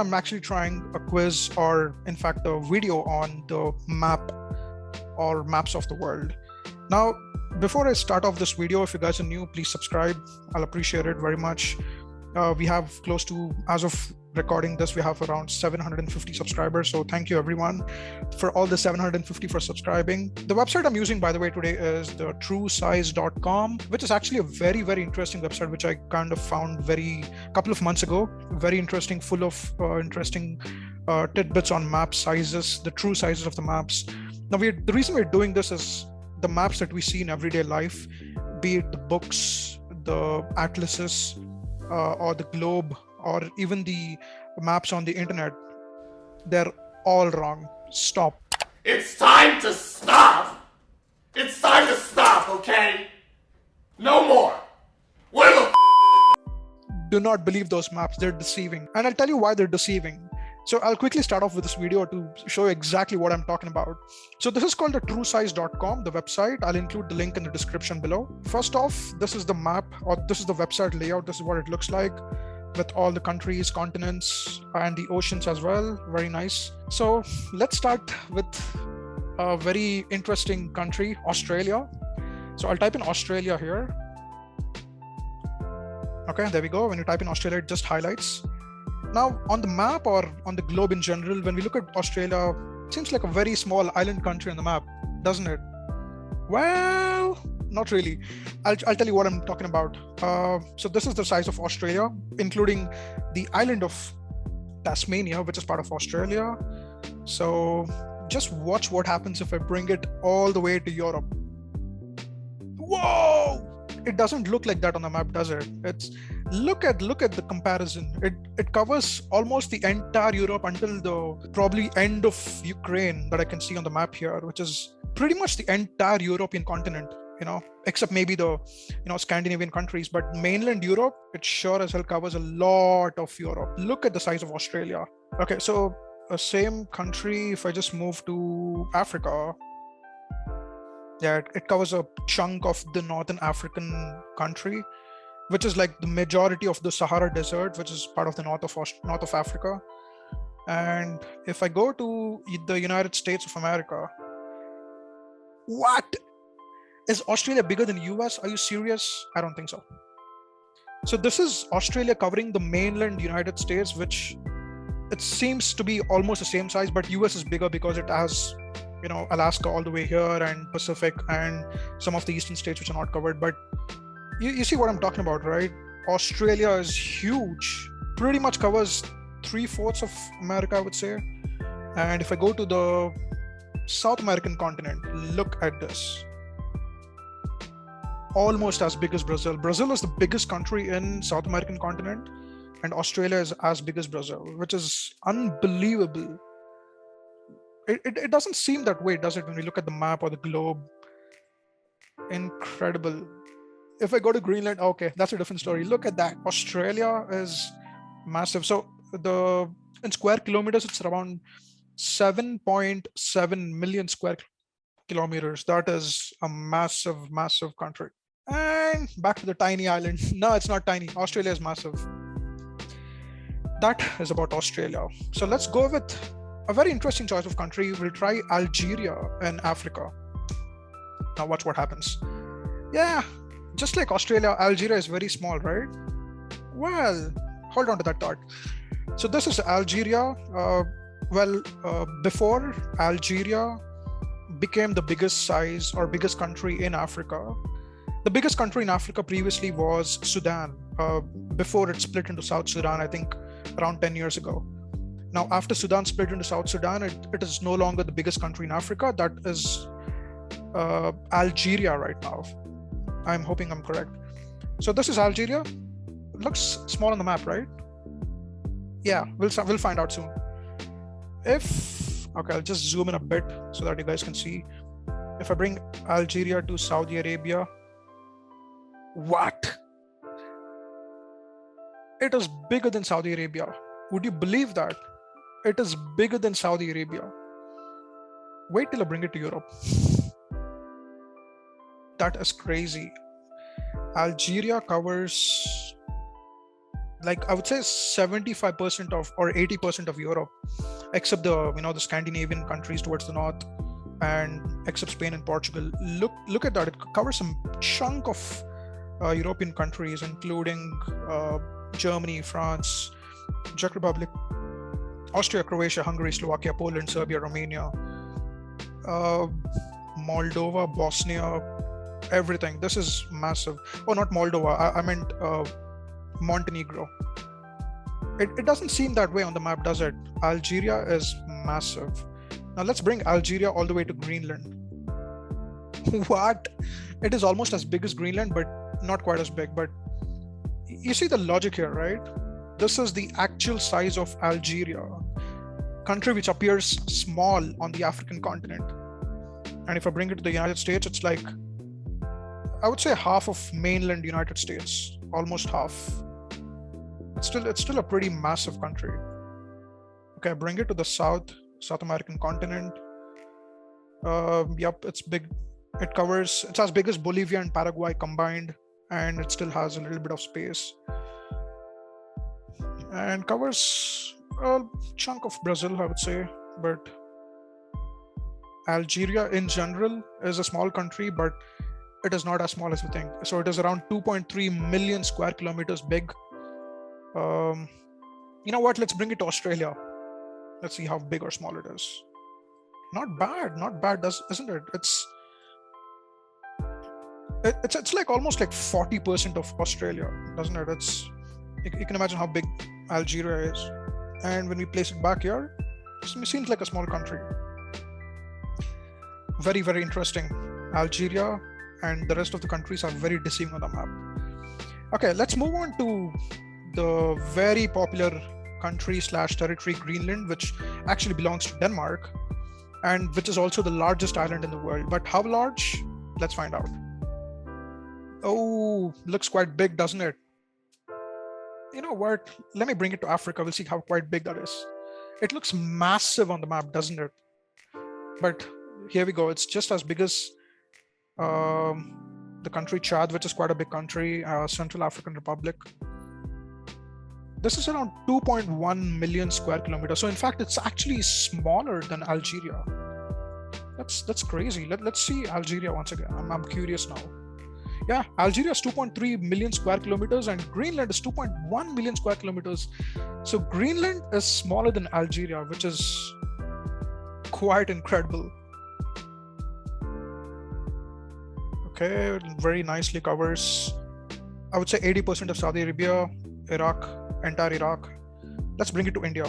I'm actually trying a quiz, or in fact a video on the map or maps of the world. Now, before I start off this video, if you guys are new, please subscribe. I'll appreciate it very much. We have close to, as of recording this, we have around 750 subscribers. So thank you everyone for all the 750 for subscribing. The website I'm using, by the way, today is the truesize.com, which is actually a very, very interesting website, which I kind of found couple of months ago. Very interesting, full of interesting tidbits on map sizes, the true sizes of the maps. Now, the reason we're doing this is the maps that we see in everyday life, be it the books, the atlases, or the globe, or even the maps on the internet, they're all wrong. Stop. It's time to stop. It's time to stop, okay? No more. Where the Do not believe those maps, they're deceiving. And I'll tell you why they're deceiving. So I'll quickly start off with this video to show you exactly what I'm talking about. So this is called the truesize.com, the website. I'll include the link in the description below. First off, this is the map, or this is the website layout. This is what it looks like with all the countries, continents, and the oceans as well. Very nice. So let's start with a very interesting country, Australia. So I'll type in Australia here. Okay, there we go. When you type in Australia, it just highlights. Now, on the map or on the globe in general, when we look at Australia, it seems like a very small island country on the map, doesn't it? Well, not really. I'll tell you what I'm talking about. So this is the size of Australia, including the island of Tasmania, which is part of Australia. So just watch what happens if I bring it all the way to Europe. Whoa! It doesn't look like that on the map, does it? Look at the comparison. It covers almost the entire Europe until the probably end of Ukraine that I can see on the map here, which is pretty much the entire European continent, except maybe the Scandinavian countries. But mainland Europe, it sure as hell covers a lot of Europe. Look at the size of Australia. Okay, so same country, if I just move to Africa, yeah, it covers a chunk of the Northern African country, which is like the majority of the Sahara Desert, which is part of the north of Africa. And if I go to the United States of America, what? Is Australia bigger than US? Are you serious? I don't think so. So this is Australia covering the mainland United States, which it seems to be almost the same size, but US is bigger because it has Alaska all the way here, and Pacific, and some of the eastern states which are not covered. But you see what I'm talking about, right? Australia is huge, pretty much covers 3/4 of America, I would say. And if I go to the South American continent, look at this. Almost as big as Brazil. Brazil is the biggest country in South American continent, and Australia is as big as Brazil, which is unbelievable. It doesn't seem that way, does it, when we look at the map or the globe? Incredible. If I go to Greenland, okay, that's a different story. Look at that. Australia is massive. So in square kilometers, it's around 7.7 million square kilometers. That is a massive, massive country. And back to the tiny island. No, it's not tiny. Australia is massive. That is about Australia. So let's go with a very interesting choice of country. We'll try Algeria in Africa. Now watch what happens. Yeah, just like Australia, Algeria is very small, right? Well, hold on to that thought. So this is Algeria. Before Algeria became the biggest size or biggest country in Africa, the biggest country in Africa previously was Sudan, before it split into South Sudan, I think around 10 years ago. Now, after Sudan split into South Sudan, it is no longer the biggest country in Africa. That is Algeria right now. I'm hoping I'm correct. So this is Algeria. It looks small on the map, right? Yeah, we'll find out soon. Okay, I'll just zoom in a bit so that you guys can see. If I bring Algeria to Saudi Arabia, what? It is bigger than Saudi Arabia. Would you believe that? It is bigger than Saudi Arabia. Wait till I bring it to Europe. That is crazy. Algeria covers like I would say 75% of or 80% of Europe, except the Scandinavian countries towards the north, and except Spain and Portugal. Look at that. It covers some chunk of European countries, including Germany, France, Czech Republic, Austria, Croatia, Hungary, Slovakia, Poland, Serbia, Romania, Moldova, Bosnia, everything. This is massive. Oh, not Moldova. I meant Montenegro. It doesn't seem that way on the map, does it? Algeria is massive. Now let's bring Algeria all the way to Greenland. What? It is almost as big as Greenland, but not quite as big. But you see the logic here, right? This is the actual size of Algeria, country which appears small on the African continent. And if I bring it to the United States, it's like, I would say half of mainland United States, almost half. It's still a pretty massive country. Okay, bring it to the South American continent. Yep, it's big. It's as big as Bolivia and Paraguay combined, and it still has a little bit of space. And covers a chunk of Brazil, I would say, but Algeria in general is a small country, but it is not as small as we think. So it is around 2.3 million square kilometers big. You know what? Let's bring it to Australia. Let's see how big or small it is. Not bad, isn't it? It's like almost like 40% of Australia, doesn't it? You can imagine how big Algeria is. And when we place it back here, it seems like a small country. Very, very interesting. Algeria and the rest of the countries are very deceiving on the map. Okay, let's move on to the very popular country / territory Greenland, which actually belongs to Denmark and which is also the largest island in the world. But how large? Let's find out. Oh, looks quite big, doesn't it? You know what? Let me bring it to Africa. We'll see how quite big that is. It looks massive on the map, doesn't it? But here we go. It's just as big as the country Chad, which is quite a big country, Central African Republic. This is around 2.1 million square kilometers. So in fact, it's actually smaller than Algeria. That's crazy. Let's see Algeria once again. I'm curious now. Yeah, Algeria is 2.3 million square kilometers and Greenland is 2.1 million square kilometers. So Greenland is smaller than Algeria, which is quite incredible. Okay, very nicely covers, I would say 80% of Saudi Arabia, Iraq, entire Iraq. Let's bring it to India.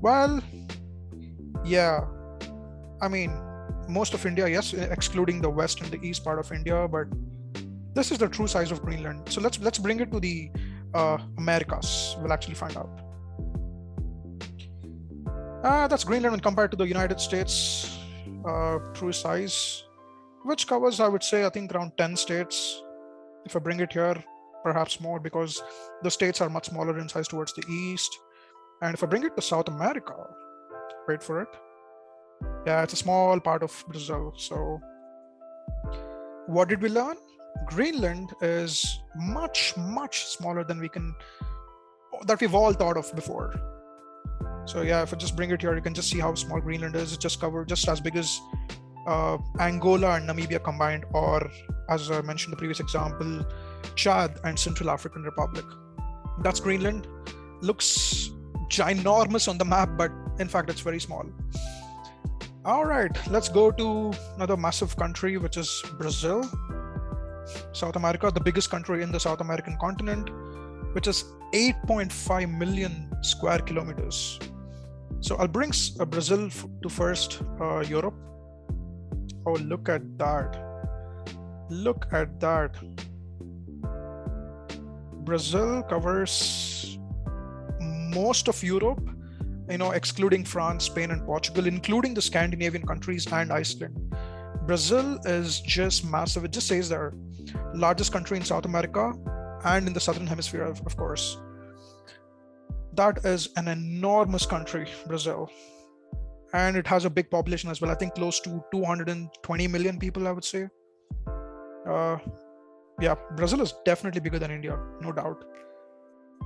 Well, yeah, I mean, most of India, yes, excluding the west and the east part of India, but this is the true size of Greenland. So let's bring it to the Americas. We'll actually find out. That's Greenland when compared to the United States true size, which covers, I would say, I think around 10 states. If I bring it here, perhaps more, because the states are much smaller in size towards the east. And if I bring it to South America, wait for it. Yeah, it's a small part of Brazil. So what did we learn? Greenland is much, much smaller than we've all thought of before. So yeah, if I just bring it here, you can just see how small Greenland is. It's just as big as Angola and Namibia combined, or as I mentioned in the previous example, Chad and Central African Republic. That's Greenland. Looks ginormous on the map, but in fact, it's very small. All right, let's go to another massive country, which is Brazil. South America, the biggest country in the South American continent, which is 8.5 million square kilometers. So I'll bring Brazil to first, Europe. Oh, look at that. Look at that. Brazil covers most of Europe, excluding France, Spain, and Portugal, including the Scandinavian countries and Iceland. Brazil is just massive. It just says there, largest country in South America and in the Southern Hemisphere, of course. That is an enormous country, Brazil. And it has a big population as well. I think close to 220 million people, I would say. Yeah, Brazil is definitely bigger than India, no doubt.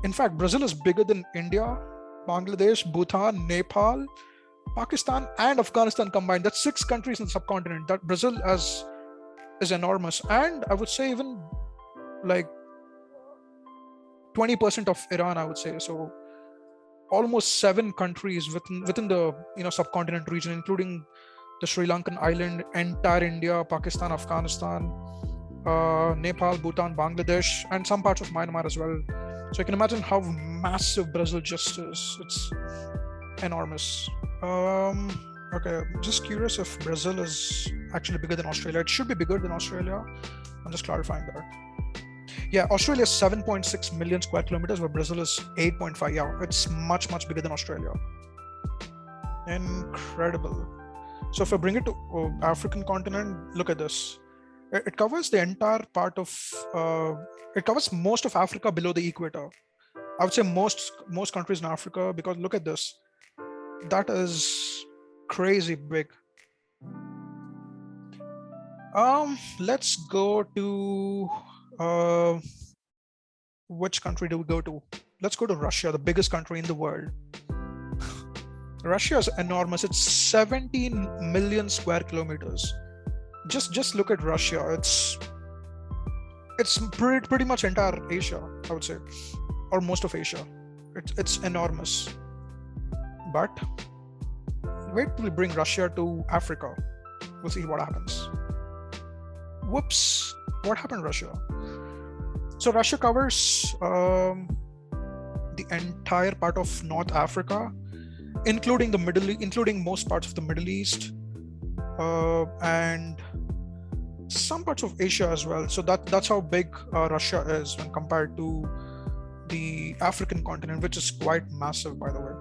In fact, Brazil is bigger than India, Bangladesh, Bhutan, Nepal, Pakistan, and Afghanistan combined. That's 6 countries in the subcontinent. That Brazil is enormous. And I would say even like 20% of Iran, I would say. So almost 7 countries within the subcontinent region, including the Sri Lankan island, entire India, Pakistan, Afghanistan, Nepal, Bhutan, Bangladesh, and some parts of Myanmar as well. So you can imagine how massive Brazil just is. It's enormous. Okay, just curious if Brazil is actually bigger than Australia. It should be bigger than Australia. I'm just clarifying that. Yeah, Australia is 7.6 million square kilometers, where Brazil is 8.5. Yeah, it's much bigger than Australia. Incredible. So if I bring it to African continent, look at this. It covers the entire part of, it covers most of Africa below the equator. I would say most countries in Africa, because look at this. That is crazy big. Let's go to, which country do we go to? Let's go to Russia, the biggest country in the world. Russia is enormous. It's 17 million square kilometers. Just look at Russia. It's pretty much entire Asia, I would say, or most of Asia. It's enormous. But wait till we bring Russia to Africa. We'll see what happens. Whoops! What happened, Russia? So Russia covers the entire part of North Africa, including most parts of the Middle East, and some parts of Asia as well. So that's how big Russia is when compared to the African continent, which is quite massive, by the way.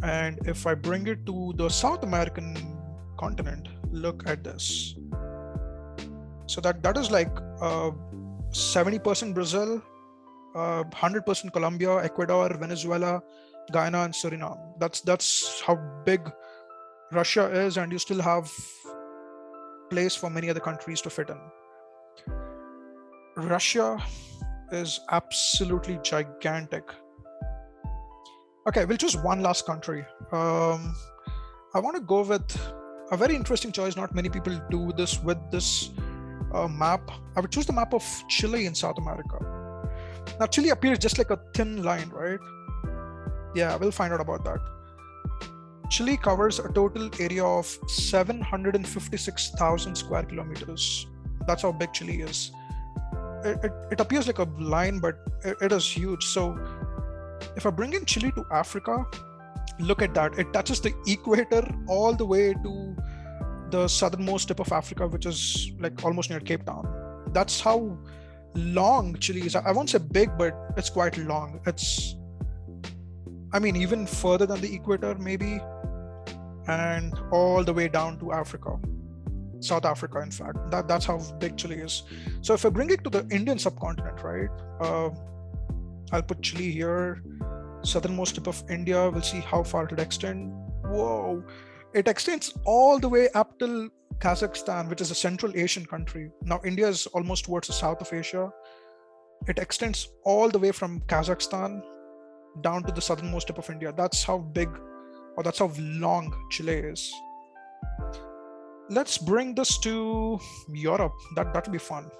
And if I bring it to the South American continent, look at this. So that is like 70% Brazil, 100% Colombia, Ecuador, Venezuela, Guyana, and Suriname. That's how big Russia is, and you still have place for many other countries to fit in. Russia is absolutely gigantic. Okay, we'll choose one last country. I want to go with a very interesting choice. Not many people do this with this map. I would choose the map of Chile in South America. Now, Chile appears just like a thin line, right? Yeah, we'll find out about that. Chile covers a total area of 756,000 square kilometers. That's how big Chile is. It appears like a line, but it is huge. So if I bring in Chile to Africa, look at that. It touches the equator all the way to the southernmost tip of Africa, which is like almost near Cape Town. That's how long Chile is. I won't say big, but it's quite long. It's, I mean, even further than the equator, maybe, and all the way down to Africa, South Africa, in fact. That's how big Chile is. So if I bring it to the Indian subcontinent, right? I'll put Chile here, southernmost tip of India. We'll see how far it extends. Whoa, it extends all the way up till Kazakhstan, which is a Central Asian country. Now, India is almost towards the south of Asia. It extends all the way from Kazakhstan down to the southernmost tip of India. That's how big, or that's how long Chile is. Let's bring this to Europe. That would be fun.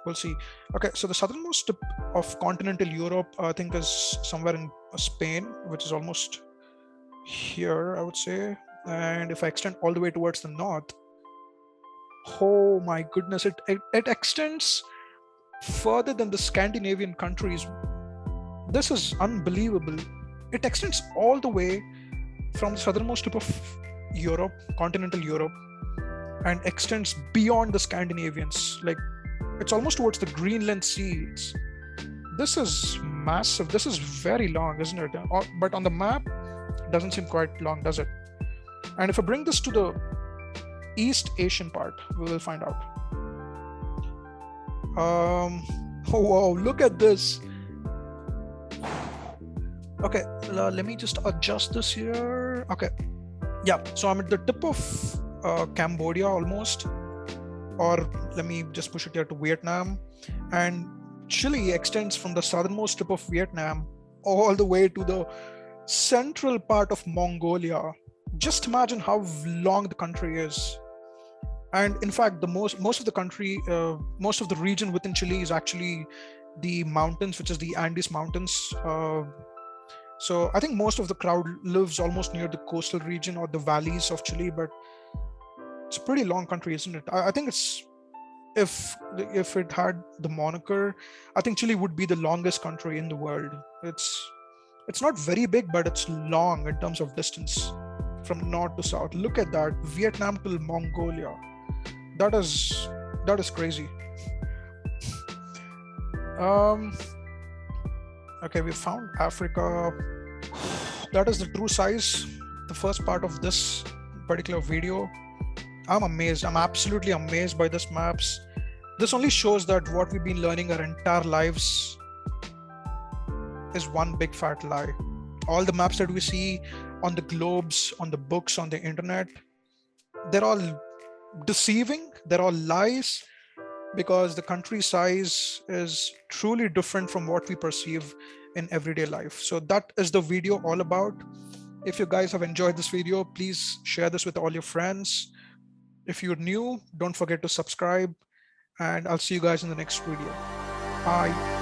We'll see. Okay, so the southernmost tip of continental Europe, I think, is somewhere in Spain, which is almost here, I would say. And if I extend all the way towards the north, oh my goodness, it extends further than the Scandinavian countries. This is unbelievable. It extends all the way from the southernmost tip of Europe, continental Europe, and extends beyond the Scandinavians. Like, it's almost towards the Greenland Sea. This is massive. This is very long, isn't it? But on the map, it doesn't seem quite long, does it? And if I bring this to the East Asian part, we will find out. Oh wow, look at this. Okay, let me just adjust this here. Okay, yeah, so I'm at the tip of Cambodia almost, or let me just push it here to Vietnam. And Chile extends from the southernmost tip of Vietnam all the way to the central part of Mongolia. Just imagine how long the country is. And in fact, the most of the country, most of the region within Chile is actually the mountains, which is the Andes Mountains. So I think most of the crowd lives almost near the coastal region or the valleys of Chile, but it's a pretty long country, isn't it? I think it's if it had the moniker, I think Chile would be the longest country in the world. It's not very big, but it's long in terms of distance from north to south. Look at that, Vietnam to Mongolia. That is crazy. Okay, we found Africa. That is the true size, the first part of this particular video. I'm amazed. I'm absolutely amazed by this maps. This only shows that what we've been learning our entire lives is one big fat lie. All the maps that we see on the globes, on the books, on the internet, they're all deceiving, they're all lies, because the country size is truly different from what we perceive in everyday life. So that is the video all about. If you guys have enjoyed this video, please share this with all your friends. If you're new, don't forget to subscribe, and I'll see you guys in the next video. Bye.